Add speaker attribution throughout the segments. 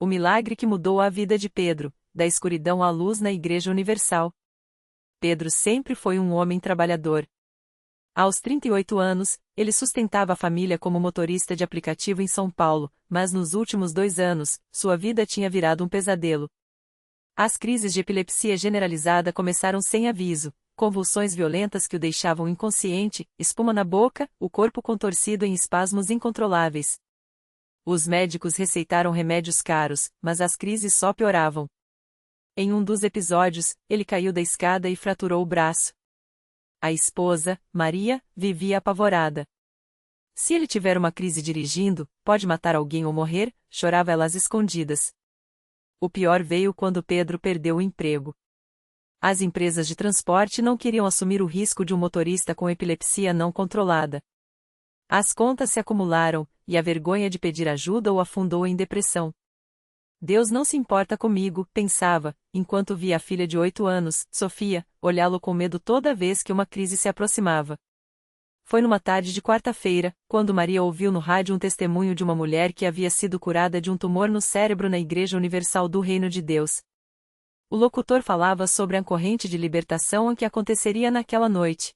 Speaker 1: O milagre que mudou a vida de Pedro, da escuridão à luz na Igreja Universal. Pedro sempre foi um homem trabalhador. Aos 38 anos, ele sustentava a família como motorista de aplicativo em São Paulo, mas nos últimos 2 anos, sua vida tinha virado um pesadelo. As crises de epilepsia generalizada começaram sem aviso, convulsões violentas que o deixavam inconsciente, espuma na boca, o corpo contorcido em espasmos incontroláveis. Os médicos receitaram remédios caros, mas as crises só pioravam. Em um dos episódios, ele caiu da escada e fraturou o braço. A esposa, Maria, vivia apavorada. Se ele tiver uma crise dirigindo, pode matar alguém ou morrer, chorava ela às escondidas. O pior veio quando Pedro perdeu o emprego. As empresas de transporte não queriam assumir o risco de um motorista com epilepsia não controlada. As contas se acumularam, e a vergonha de pedir ajuda o afundou em depressão. Deus não se importa comigo, pensava, enquanto via a filha de 8 anos, Sofia, olhá-lo com medo toda vez que uma crise se aproximava. Foi numa tarde de quarta-feira, quando Maria ouviu no rádio um testemunho de uma mulher que havia sido curada de um tumor no cérebro na Igreja Universal do Reino de Deus. O locutor falava sobre a corrente de libertação que aconteceria naquela noite.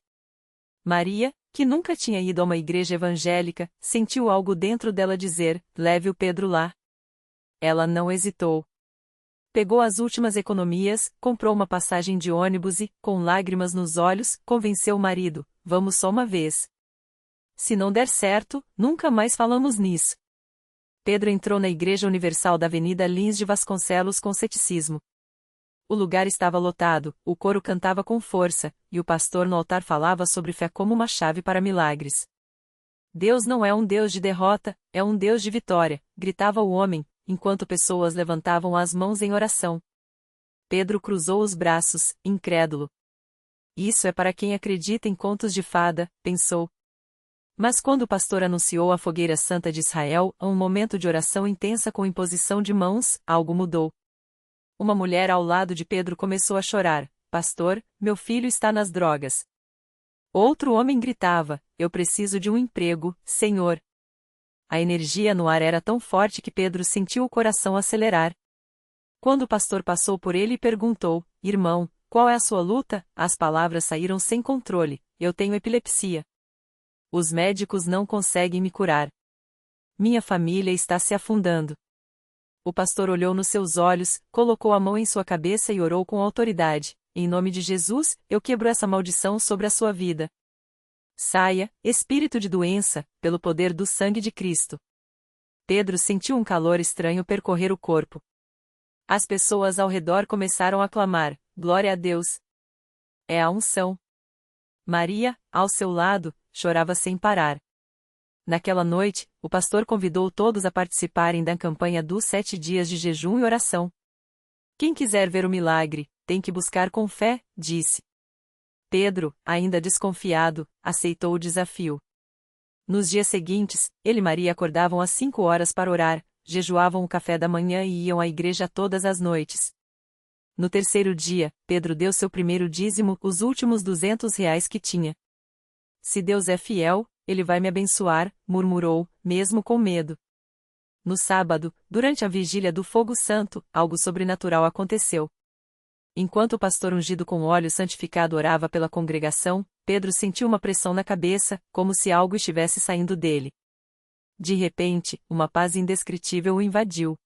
Speaker 1: Maria, que nunca tinha ido a uma igreja evangélica, sentiu algo dentro dela dizer: leve o Pedro lá. Ela não hesitou. Pegou as últimas economias, comprou uma passagem de ônibus e, com lágrimas nos olhos, convenceu o marido: vamos só uma vez. Se não der certo, nunca mais falamos nisso. Pedro entrou na Igreja Universal da Avenida Lins de Vasconcelos com ceticismo. O lugar estava lotado, o coro cantava com força, e o pastor no altar falava sobre fé como uma chave para milagres. Deus não é um Deus de derrota, é um Deus de vitória, gritava o homem, enquanto pessoas levantavam as mãos em oração. Pedro cruzou os braços, incrédulo. Isso é para quem acredita em contos de fada, pensou. Mas quando o pastor anunciou a fogueira santa de Israel, a um momento de oração intensa com imposição de mãos, algo mudou. Uma mulher ao lado de Pedro começou a chorar: pastor, meu filho está nas drogas. Outro homem gritava: eu preciso de um emprego, Senhor. A energia no ar era tão forte que Pedro sentiu o coração acelerar. Quando o pastor passou por ele e perguntou: irmão, qual é a sua luta? As palavras saíram sem controle: eu tenho epilepsia. Os médicos não conseguem me curar. Minha família está se afundando. O pastor olhou nos seus olhos, colocou a mão em sua cabeça e orou com autoridade: em nome de Jesus, eu quebro essa maldição sobre a sua vida. Saia, espírito de doença, pelo poder do sangue de Cristo. Pedro sentiu um calor estranho percorrer o corpo. As pessoas ao redor começaram a clamar: glória a Deus! É a unção. Maria, ao seu lado, chorava sem parar. Naquela noite, o pastor convidou todos a participarem da campanha dos 7 dias de jejum e oração. Quem quiser ver o milagre, tem que buscar com fé, disse. Pedro, ainda desconfiado, aceitou o desafio. Nos dias seguintes, ele e Maria acordavam às 5 horas para orar, jejuavam o café da manhã e iam à igreja todas as noites. No terceiro dia, Pedro deu seu primeiro dízimo, os últimos R$ 200 que tinha. Se Deus é fiel, Ele vai me abençoar, murmurou, mesmo com medo. No sábado, durante a vigília do fogo santo, algo sobrenatural aconteceu. Enquanto o pastor ungido com óleo santificado orava pela congregação, Pedro sentiu uma pressão na cabeça, como se algo estivesse saindo dele. De repente, uma paz indescritível o invadiu.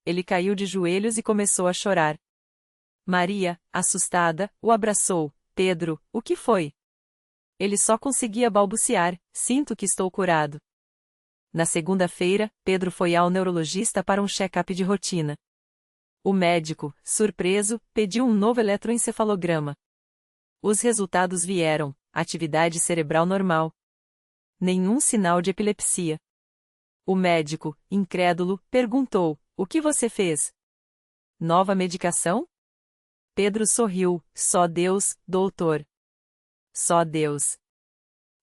Speaker 1: Ele caiu de joelhos e começou a chorar. Maria, assustada, o abraçou. Pedro, o que foi? Ele só conseguia balbuciar: sinto que estou curado. Na segunda-feira, Pedro foi ao neurologista para um check-up de rotina. O médico, surpreso, pediu um novo eletroencefalograma. Os resultados vieram: atividade cerebral normal. Nenhum sinal de epilepsia. O médico, incrédulo, perguntou: o que você fez? Nova medicação? Pedro sorriu: só Deus, doutor. Só Deus.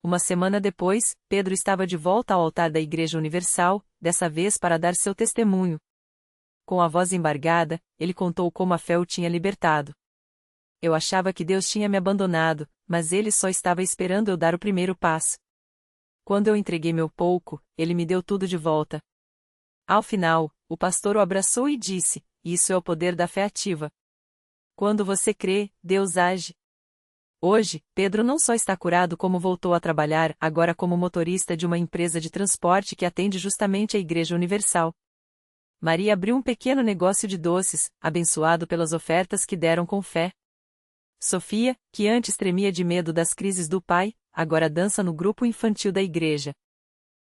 Speaker 1: Uma semana depois, Pedro estava de volta ao altar da Igreja Universal, dessa vez para dar seu testemunho. Com a voz embargada, ele contou como a fé o tinha libertado. Eu achava que Deus tinha me abandonado, mas Ele só estava esperando eu dar o primeiro passo. Quando eu entreguei meu pouco, Ele me deu tudo de volta. Ao final, o pastor o abraçou e disse: "Isso é o poder da fé ativa. Quando você crê, Deus age." Hoje, Pedro não só está curado como voltou a trabalhar agora como motorista de uma empresa de transporte que atende justamente a Igreja Universal. Maria abriu um pequeno negócio de doces, abençoado pelas ofertas que deram com fé. Sofia, que antes tremia de medo das crises do pai, agora dança no grupo infantil da igreja.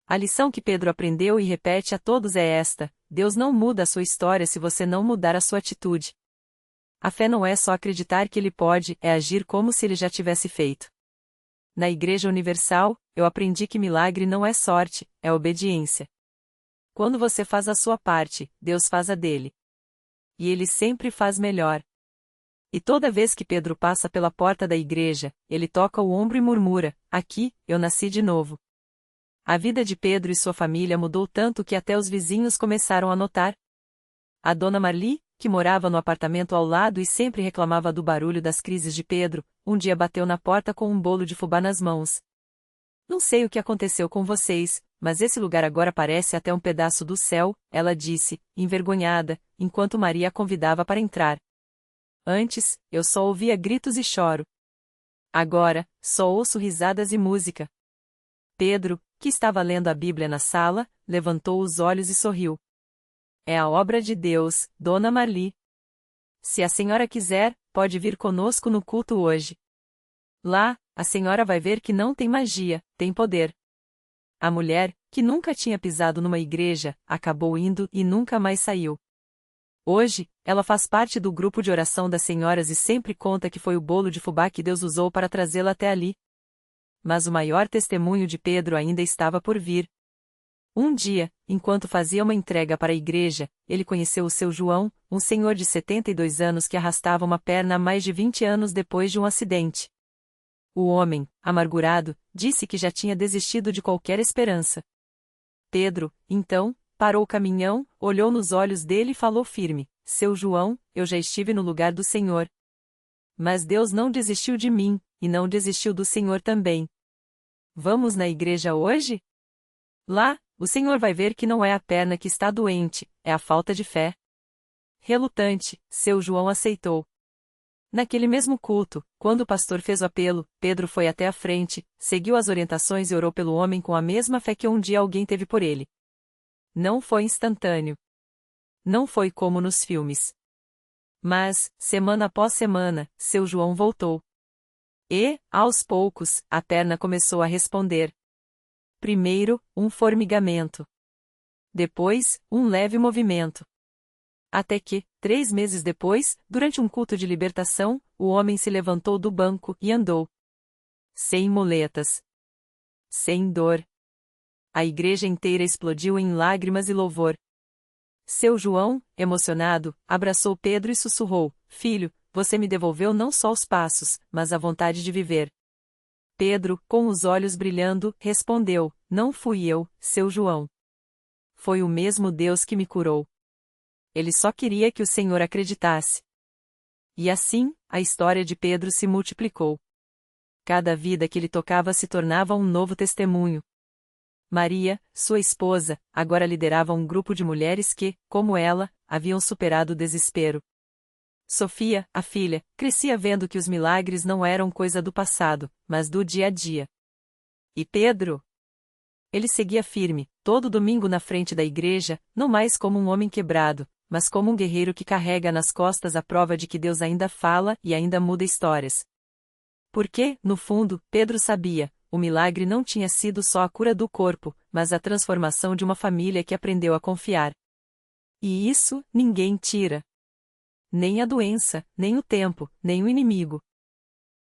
Speaker 1: A lição que Pedro aprendeu e repete a todos é esta: Deus não muda a sua história se você não mudar a sua atitude. A fé não é só acreditar que ele pode, é agir como se ele já tivesse feito. Na Igreja Universal, eu aprendi que milagre não é sorte, é obediência. Quando você faz a sua parte, Deus faz a dele. E ele sempre faz melhor. E toda vez que Pedro passa pela porta da igreja, ele toca o ombro e murmura: "Aqui, eu nasci de novo." A vida de Pedro e sua família mudou tanto que até os vizinhos começaram a notar. A dona Marli, que morava no apartamento ao lado e sempre reclamava do barulho das crises de Pedro, um dia bateu na porta com um bolo de fubá nas mãos. "Não sei o que aconteceu com vocês, mas esse lugar agora parece até um pedaço do céu", ela disse, envergonhada, enquanto Maria a convidava para entrar. "Antes, eu só ouvia gritos e choro. Agora, só ouço risadas e música." Pedro, que estava lendo a Bíblia na sala, levantou os olhos e sorriu. "É a obra de Deus, Dona Marli. Se a senhora quiser, pode vir conosco no culto hoje. Lá, a senhora vai ver que não tem magia, tem poder." A mulher, que nunca tinha pisado numa igreja, acabou indo e nunca mais saiu. Hoje, ela faz parte do grupo de oração das senhoras e sempre conta que foi o bolo de fubá que Deus usou para trazê-la até ali. Mas o maior testemunho de Pedro ainda estava por vir. Um dia, enquanto fazia uma entrega para a igreja, ele conheceu o seu João, um senhor de 72 anos que arrastava uma perna há mais de 20 anos depois de um acidente. O homem, amargurado, disse que já tinha desistido de qualquer esperança. Pedro, então, parou o caminhão, olhou nos olhos dele e falou firme: "Seu João, eu já estive no lugar do Senhor. Mas Deus não desistiu de mim, e não desistiu do Senhor também. Vamos na igreja hoje? Lá, o Senhor vai ver que não é a perna que está doente, é a falta de fé." Relutante, seu João aceitou. Naquele mesmo culto, quando o pastor fez o apelo, Pedro foi até a frente, seguiu as orientações e orou pelo homem com a mesma fé que um dia alguém teve por ele. Não foi instantâneo. Não foi como nos filmes. Mas, semana após semana, seu João voltou. E, aos poucos, a perna começou a responder. Primeiro, um formigamento. Depois, um leve movimento. Até que, 3 meses depois, durante um culto de libertação, o homem se levantou do banco e andou. Sem muletas. Sem dor. A igreja inteira explodiu em lágrimas e louvor. Seu João, emocionado, abraçou Pedro e sussurrou: "Filho, você me devolveu não só os passos, mas a vontade de viver." Pedro, com os olhos brilhando, respondeu: "Não fui eu, seu João. Foi o mesmo Deus que me curou. Ele só queria que o Senhor acreditasse." E assim, a história de Pedro se multiplicou. Cada vida que ele tocava se tornava um novo testemunho. Maria, sua esposa, agora liderava um grupo de mulheres que, como ela, haviam superado o desespero. Sofia, a filha, crescia vendo que os milagres não eram coisa do passado, mas do dia a dia. E Pedro? Ele seguia firme, todo domingo na frente da igreja, não mais como um homem quebrado, mas como um guerreiro que carrega nas costas a prova de que Deus ainda fala e ainda muda histórias. Porque, no fundo, Pedro sabia, o milagre não tinha sido só a cura do corpo, mas a transformação de uma família que aprendeu a confiar. E isso, ninguém tira. Nem a doença, nem o tempo, nem o inimigo.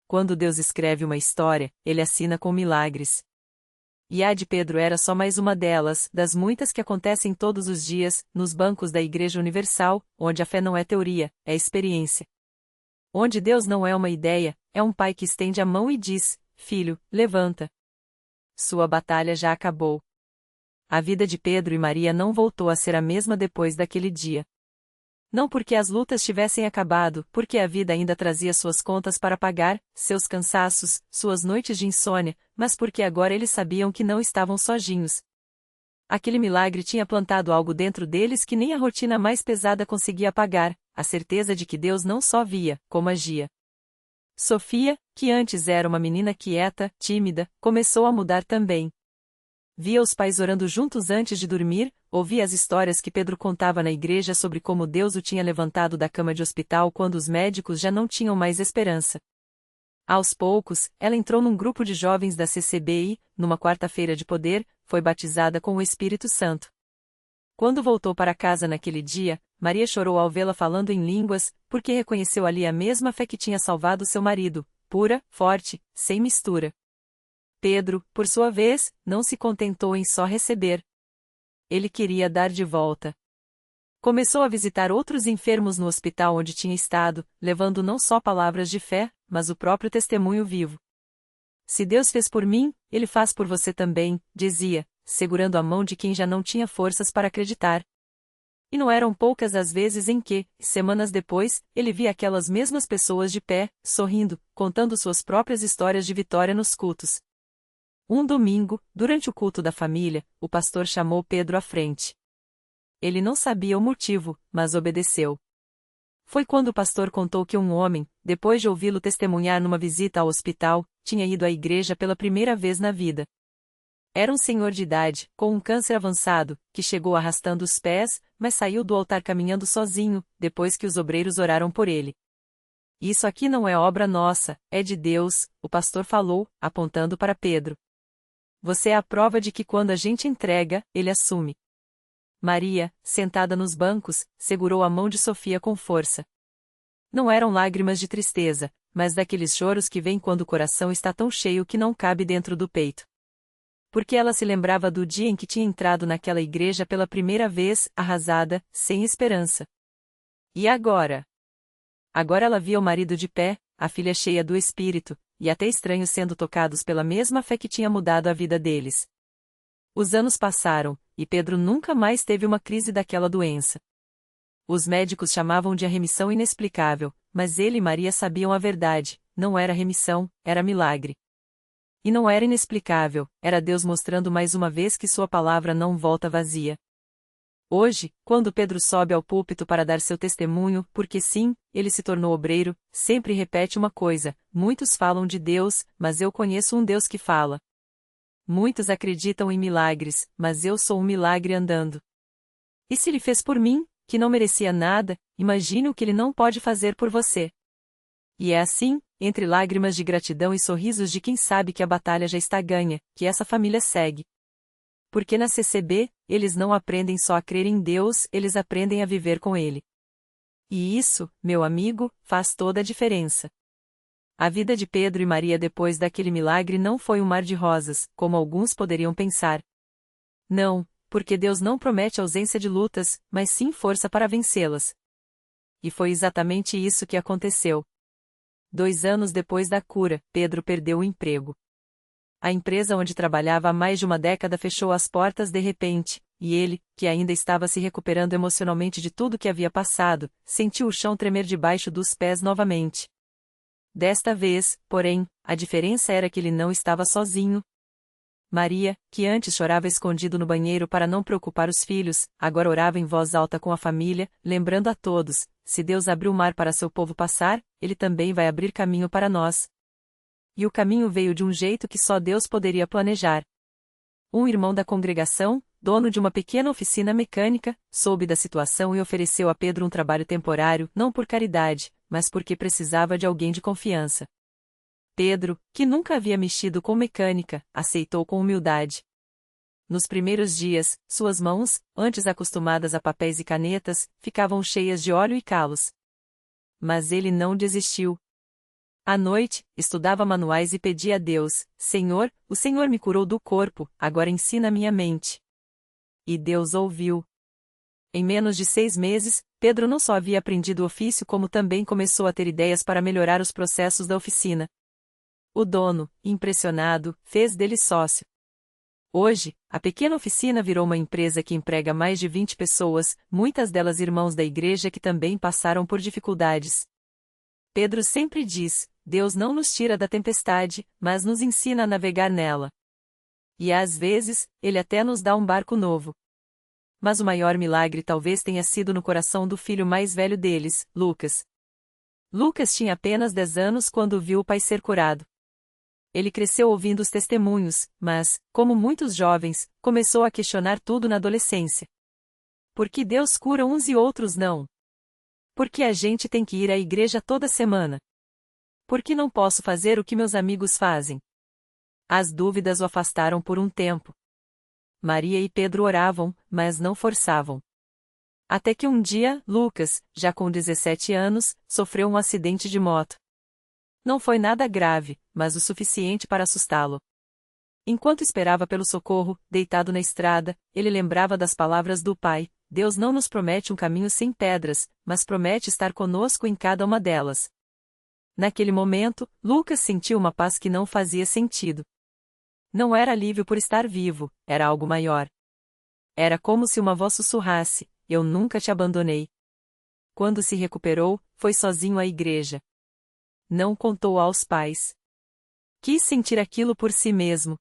Speaker 1: Quando Deus escreve uma história, ele assina com milagres. E a de Pedro era só mais uma delas, das muitas que acontecem todos os dias, nos bancos da Igreja Universal, onde a fé não é teoria, é experiência. Onde Deus não é uma ideia, é um pai que estende a mão e diz: "Filho, levanta." Sua batalha já acabou. A vida de Pedro e Maria não voltou a ser a mesma depois daquele dia. Não porque as lutas tivessem acabado, porque a vida ainda trazia suas contas para pagar, seus cansaços, suas noites de insônia, mas porque agora eles sabiam que não estavam sozinhos. Aquele milagre tinha plantado algo dentro deles que nem a rotina mais pesada conseguia apagar, a certeza de que Deus não só via, como agia. Sofia, que antes era uma menina quieta, tímida, começou a mudar também. Via os pais orando juntos antes de dormir, ouvia as histórias que Pedro contava na igreja sobre como Deus o tinha levantado da cama de hospital quando os médicos já não tinham mais esperança. Aos poucos, ela entrou num grupo de jovens da CCB e, numa quarta-feira de poder, foi batizada com o Espírito Santo. Quando voltou para casa naquele dia, Maria chorou ao vê-la falando em línguas, porque reconheceu ali a mesma fé que tinha salvado seu marido, pura, forte, sem mistura. Pedro, por sua vez, não se contentou em só receber. Ele queria dar de volta. Começou a visitar outros enfermos no hospital onde tinha estado, levando não só palavras de fé, mas o próprio testemunho vivo. Se Deus fez por mim, Ele faz por você também, dizia, segurando a mão de quem já não tinha forças para acreditar. E não eram poucas as vezes em que, semanas depois, ele via aquelas mesmas pessoas de pé, sorrindo, contando suas próprias histórias de vitória nos cultos. Um domingo, durante o culto da família, o pastor chamou Pedro à frente. Ele não sabia o motivo, mas obedeceu. Foi quando o pastor contou que um homem, depois de ouvi-lo testemunhar numa visita ao hospital, tinha ido à igreja pela primeira vez na vida. Era um senhor de idade, com um câncer avançado, que chegou arrastando os pés, mas saiu do altar caminhando sozinho, depois que os obreiros oraram por ele. Isso aqui não é obra nossa, é de Deus, o pastor falou, apontando para Pedro. Você é a prova de que quando a gente entrega, ele assume. Maria, sentada nos bancos, segurou a mão de Sofia com força. Não eram lágrimas de tristeza, mas daqueles choros que vêm quando o coração está tão cheio que não cabe dentro do peito. Porque ela se lembrava do dia em que tinha entrado naquela igreja pela primeira vez, arrasada, sem esperança. E agora? Agora ela via o marido de pé, a filha cheia do espírito, e até estranhos sendo tocados pela mesma fé que tinha mudado a vida deles. Os anos passaram, e Pedro nunca mais teve uma crise daquela doença. Os médicos chamavam de a remissão inexplicável, mas ele e Maria sabiam a verdade, não era remissão, era milagre. E não era inexplicável, era Deus mostrando mais uma vez que sua palavra não volta vazia. Hoje, quando Pedro sobe ao púlpito para dar seu testemunho, porque sim, ele se tornou obreiro, sempre repete uma coisa: muitos falam de Deus, mas eu conheço um Deus que fala. Muitos acreditam em milagres, mas eu sou um milagre andando. E se ele fez por mim, que não merecia nada, imagine o que ele não pode fazer por você. E é assim, entre lágrimas de gratidão e sorrisos de quem sabe que a batalha já está ganha, que essa família segue. Porque na CCB, eles não aprendem só a crer em Deus, eles aprendem a viver com Ele. E isso, meu amigo, faz toda a diferença. A vida de Pedro e Maria depois daquele milagre não foi um mar de rosas, como alguns poderiam pensar. Não, porque Deus não promete ausência de lutas, mas sim força para vencê-las. E foi exatamente isso que aconteceu. 2 anos depois da cura, Pedro perdeu o emprego. A empresa onde trabalhava há mais de uma década fechou as portas de repente, e ele, que ainda estava se recuperando emocionalmente de tudo que havia passado, sentiu o chão tremer debaixo dos pés novamente. Desta vez, porém, a diferença era que ele não estava sozinho. Maria, que antes chorava escondido no banheiro para não preocupar os filhos, agora orava em voz alta com a família, lembrando a todos: se Deus abriu o mar para seu povo passar, Ele também vai abrir caminho para nós. E o caminho veio de um jeito que só Deus poderia planejar. Um irmão da congregação, dono de uma pequena oficina mecânica, soube da situação e ofereceu a Pedro um trabalho temporário, não por caridade, mas porque precisava de alguém de confiança. Pedro, que nunca havia mexido com mecânica, aceitou com humildade. Nos primeiros dias, suas mãos, antes acostumadas a papéis e canetas, ficavam cheias de óleo e calos. Mas ele não desistiu. À noite, estudava manuais e pedia a Deus: Senhor, o Senhor me curou do corpo, agora ensina minha mente. E Deus ouviu. Em menos de 6 meses, Pedro não só havia aprendido o ofício como também começou a ter ideias para melhorar os processos da oficina. O dono, impressionado, fez dele sócio. Hoje, a pequena oficina virou uma empresa que emprega mais de 20 pessoas, muitas delas irmãos da igreja que também passaram por dificuldades. Pedro sempre diz: Deus não nos tira da tempestade, mas nos ensina a navegar nela. E às vezes, ele até nos dá um barco novo. Mas o maior milagre talvez tenha sido no coração do filho mais velho deles, Lucas. Lucas tinha apenas 10 anos quando viu o pai ser curado. Ele cresceu ouvindo os testemunhos, mas, como muitos jovens, começou a questionar tudo na adolescência. Por que Deus cura uns e outros não? Por que a gente tem que ir à igreja toda semana? Por que não posso fazer o que meus amigos fazem? As dúvidas o afastaram por um tempo. Maria e Pedro oravam, mas não forçavam. Até que um dia, Lucas, já com 17 anos, sofreu um acidente de moto. Não foi nada grave, mas o suficiente para assustá-lo. Enquanto esperava pelo socorro, deitado na estrada, ele lembrava das palavras do pai: Deus não nos promete um caminho sem pedras, mas promete estar conosco em cada uma delas. Naquele momento, Lucas sentiu uma paz que não fazia sentido. Não era alívio por estar vivo, era algo maior. Era como se uma voz sussurrasse: Eu nunca te abandonei. Quando se recuperou, foi sozinho à igreja. Não contou aos pais. Quis sentir aquilo por si mesmo.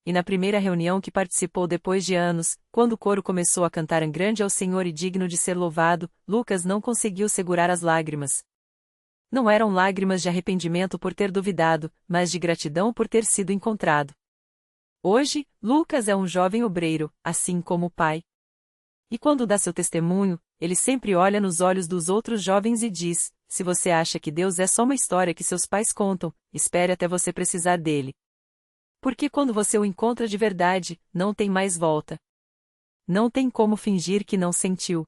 Speaker 1: E na primeira reunião que participou depois de anos, quando o coro começou a cantar grande é o Senhor e digno de ser louvado, Lucas não conseguiu segurar as lágrimas. Não eram lágrimas de arrependimento por ter duvidado, mas de gratidão por ter sido encontrado. Hoje, Lucas é um jovem obreiro, assim como o pai. E quando dá seu testemunho, ele sempre olha nos olhos dos outros jovens e diz: se você acha que Deus é só uma história que seus pais contam, espere até você precisar dele. Porque quando você o encontra de verdade, não tem mais volta. Não tem como fingir que não sentiu.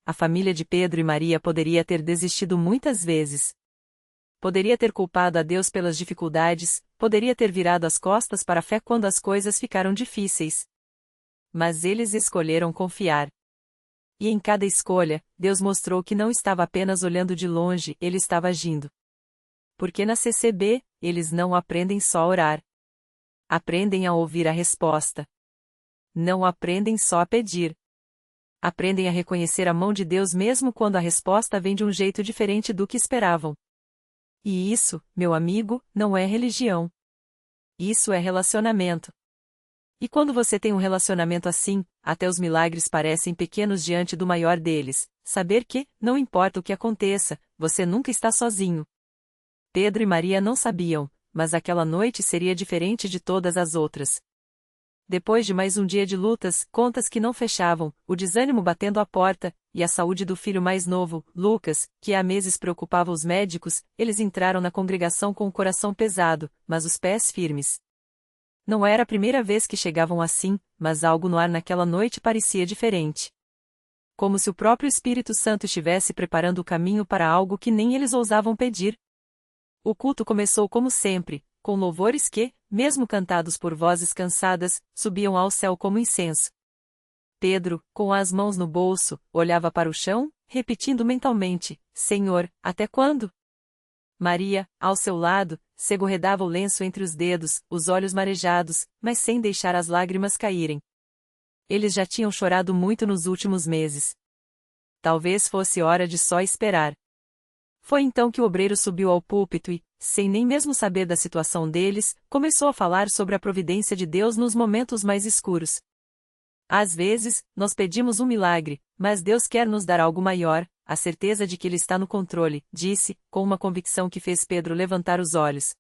Speaker 1: A família de Pedro e Maria poderia ter desistido muitas vezes. Poderia ter culpado a Deus pelas dificuldades, poderia ter virado as costas para a fé quando as coisas ficaram difíceis. Mas eles escolheram confiar. E em cada escolha, Deus mostrou que não estava apenas olhando de longe, ele estava agindo. Porque na CCB, eles não aprendem só a orar. Aprendem a ouvir a resposta. Não aprendem só a pedir. Aprendem a reconhecer a mão de Deus mesmo quando a resposta vem de um jeito diferente do que esperavam. E isso, meu amigo, não é religião. Isso é relacionamento. E quando você tem um relacionamento assim, até os milagres parecem pequenos diante do maior deles, saber que, não importa o que aconteça, você nunca está sozinho. Pedro e Maria não sabiam, mas aquela noite seria diferente de todas as outras. Depois de mais um dia de lutas, contas que não fechavam, o desânimo batendo à porta, e a saúde do filho mais novo, Lucas, que há meses preocupava os médicos, eles entraram na congregação com o coração pesado, mas os pés firmes. Não era a primeira vez que chegavam assim, mas algo no ar naquela noite parecia diferente. Como se o próprio Espírito Santo estivesse preparando o caminho para algo que nem eles ousavam pedir. O culto começou como sempre, com louvores que, mesmo cantados por vozes cansadas, subiam ao céu como incenso. Pedro, com as mãos no bolso, olhava para o chão, repetindo mentalmente: Senhor, até quando? Maria, ao seu lado, segurava o lenço entre os dedos, os olhos marejados, mas sem deixar as lágrimas caírem. Eles já tinham chorado muito nos últimos meses. Talvez fosse hora de só esperar. Foi então que o obreiro subiu ao púlpito e, sem nem mesmo saber da situação deles, começou a falar sobre a providência de Deus nos momentos mais escuros. Às vezes, nós pedimos um milagre, mas Deus quer nos dar algo maior, a certeza de que Ele está no controle, disse, com uma convicção que fez Pedro levantar os olhos.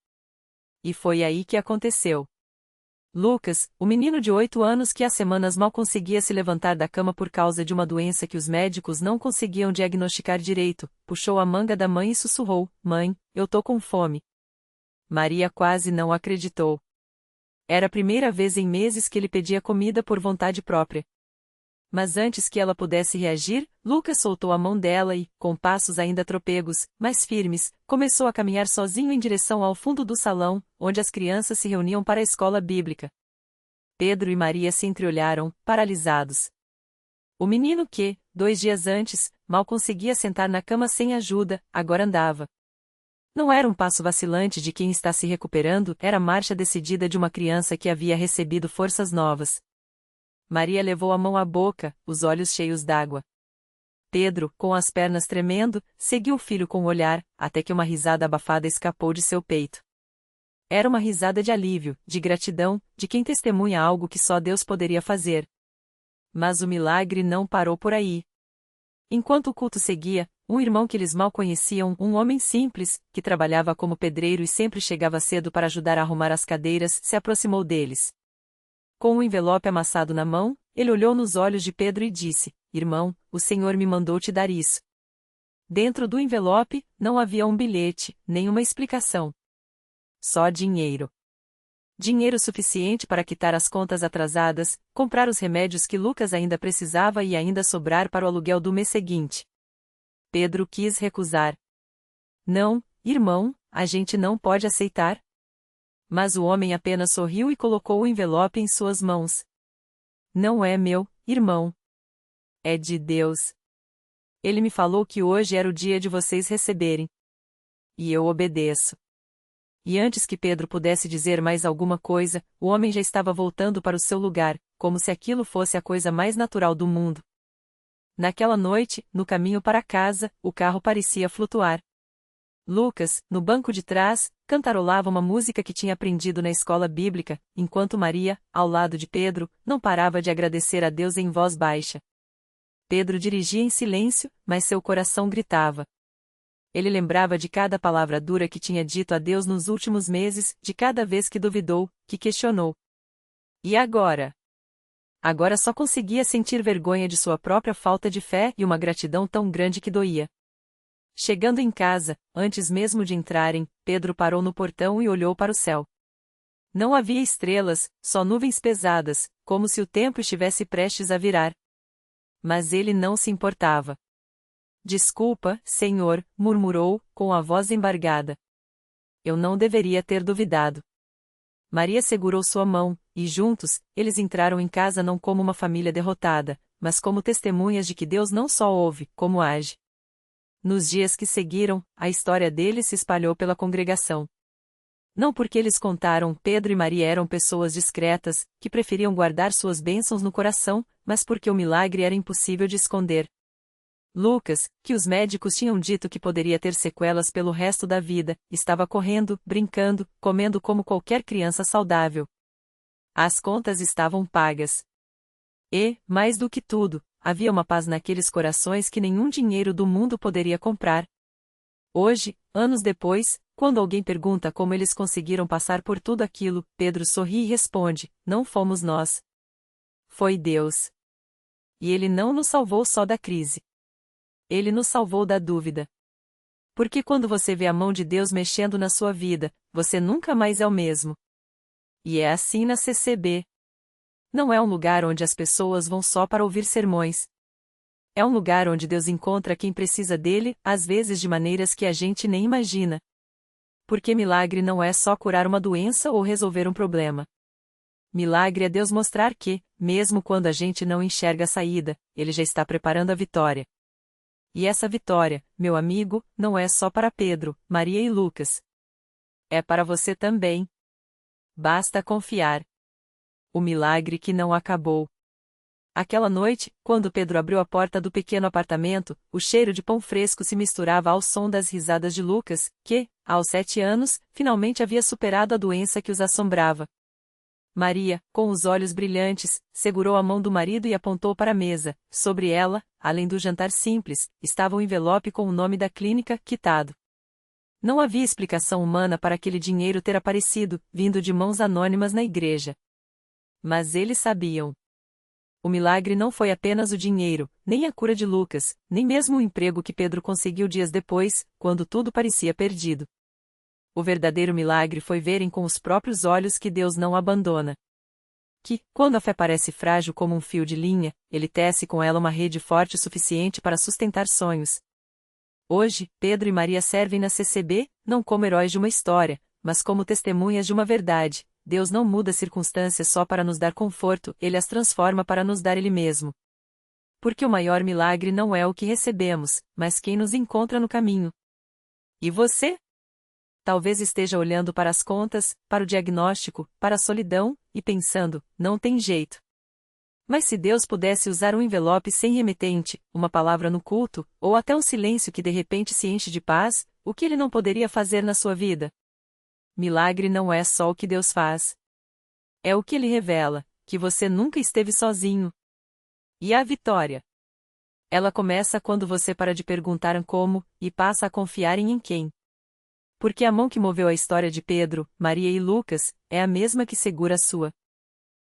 Speaker 1: E foi aí que aconteceu. Lucas, o menino de 8 anos que há semanas mal conseguia se levantar da cama por causa de uma doença que os médicos não conseguiam diagnosticar direito, puxou a manga da mãe e sussurrou: Mãe, eu tô com fome. Maria quase não acreditou. Era a primeira vez em meses que ele pedia comida por vontade própria. Mas antes que ela pudesse reagir, Lucas soltou a mão dela e, com passos ainda trôpegos, mas firmes, começou a caminhar sozinho em direção ao fundo do salão, onde as crianças se reuniam para a escola bíblica. Pedro e Maria se entreolharam, paralisados. O menino que, 2 dias antes, mal conseguia sentar na cama sem ajuda, agora andava. Não era um passo vacilante de quem está se recuperando, era a marcha decidida de uma criança que havia recebido forças novas. Maria levou a mão à boca, os olhos cheios d'água. Pedro, com as pernas tremendo, seguiu o filho com o olhar, até que uma risada abafada escapou de seu peito. Era uma risada de alívio, de gratidão, de quem testemunha algo que só Deus poderia fazer. Mas o milagre não parou por aí. Enquanto o culto seguia, um irmão que eles mal conheciam, um homem simples, que trabalhava como pedreiro e sempre chegava cedo para ajudar a arrumar as cadeiras, se aproximou deles. Com um envelope amassado na mão, ele olhou nos olhos de Pedro e disse: Irmão, o Senhor me mandou te dar isso. Dentro do envelope, não havia um bilhete, nem uma explicação. Só dinheiro. Dinheiro suficiente para quitar as contas atrasadas, comprar os remédios que Lucas ainda precisava e ainda sobrar para o aluguel do mês seguinte. Pedro quis recusar. Não, irmão, a gente não pode aceitar. Mas o homem apenas sorriu e colocou o envelope em suas mãos. Não é meu, irmão. É de Deus. Ele me falou que hoje era o dia de vocês receberem. E eu obedeço. E antes que Pedro pudesse dizer mais alguma coisa, o homem já estava voltando para o seu lugar, como se aquilo fosse a coisa mais natural do mundo. Naquela noite, no caminho para casa, o carro parecia flutuar. Lucas, no banco de trás, cantarolava uma música que tinha aprendido na escola bíblica, enquanto Maria, ao lado de Pedro, não parava de agradecer a Deus em voz baixa. Pedro dirigia em silêncio, mas seu coração gritava. Ele lembrava de cada palavra dura que tinha dito a Deus nos últimos meses, de cada vez que duvidou, que questionou. E agora? Agora só conseguia sentir vergonha de sua própria falta de fé e uma gratidão tão grande que doía. Chegando em casa, antes mesmo de entrarem, Pedro parou no portão e olhou para o céu. Não havia estrelas, só nuvens pesadas, como se o tempo estivesse prestes a virar. Mas ele não se importava. Desculpa, Senhor, murmurou, com a voz embargada. Eu não deveria ter duvidado. Maria segurou sua mão, e juntos, eles entraram em casa não como uma família derrotada, mas como testemunhas de que Deus não só ouve, como age. Nos dias que seguiram, a história deles se espalhou pela congregação. Não porque eles contaram, Pedro e Maria eram pessoas discretas, que preferiam guardar suas bênçãos no coração, mas porque o milagre era impossível de esconder. Lucas, que os médicos tinham dito que poderia ter sequelas pelo resto da vida, estava correndo, brincando, comendo como qualquer criança saudável. As contas estavam pagas. E, mais do que tudo, havia uma paz naqueles corações que nenhum dinheiro do mundo poderia comprar. Hoje, anos depois, quando alguém pergunta como eles conseguiram passar por tudo aquilo, Pedro sorri e responde: Não fomos nós. Foi Deus. E Ele não nos salvou só da crise. Ele nos salvou da dúvida. Porque quando você vê a mão de Deus mexendo na sua vida, você nunca mais é o mesmo. E é assim na CCB. Não é um lugar onde as pessoas vão só para ouvir sermões. É um lugar onde Deus encontra quem precisa dele, às vezes de maneiras que a gente nem imagina. Porque milagre não é só curar uma doença ou resolver um problema. Milagre é Deus mostrar que, mesmo quando a gente não enxerga a saída, Ele já está preparando a vitória. E essa vitória, meu amigo, não é só para Pedro, Maria e Lucas. É para você também. Basta confiar. O milagre que não acabou. Aquela noite, quando Pedro abriu a porta do pequeno apartamento, o cheiro de pão fresco se misturava ao som das risadas de Lucas, que, aos 7 anos, finalmente havia superado a doença que os assombrava. Maria, com os olhos brilhantes, segurou a mão do marido e apontou para a mesa. Sobre ela, além do jantar simples, estava um envelope com o nome da clínica, quitado. Não havia explicação humana para aquele dinheiro ter aparecido, vindo de mãos anônimas na igreja. Mas eles sabiam. O milagre não foi apenas o dinheiro, nem a cura de Lucas, nem mesmo o emprego que Pedro conseguiu dias depois, quando tudo parecia perdido. O verdadeiro milagre foi verem com os próprios olhos que Deus não abandona. Que, quando a fé parece frágil como um fio de linha, Ele tece com ela uma rede forte o suficiente para sustentar sonhos. Hoje, Pedro e Maria servem na CCB, não como heróis de uma história, mas como testemunhas de uma verdade. Deus não muda circunstâncias só para nos dar conforto, Ele as transforma para nos dar Ele mesmo. Porque o maior milagre não é o que recebemos, mas quem nos encontra no caminho. E você? Talvez esteja olhando para as contas, para o diagnóstico, para a solidão, e pensando, não tem jeito. Mas se Deus pudesse usar um envelope sem remetente, uma palavra no culto, ou até um silêncio que de repente se enche de paz, o que Ele não poderia fazer na sua vida? Milagre não é só o que Deus faz. É o que Ele revela, que você nunca esteve sozinho. E a vitória? Ela começa quando você para de perguntar como, e passa a confiar em quem. Porque a mão que moveu a história de Pedro, Maria e Lucas, é a mesma que segura a sua.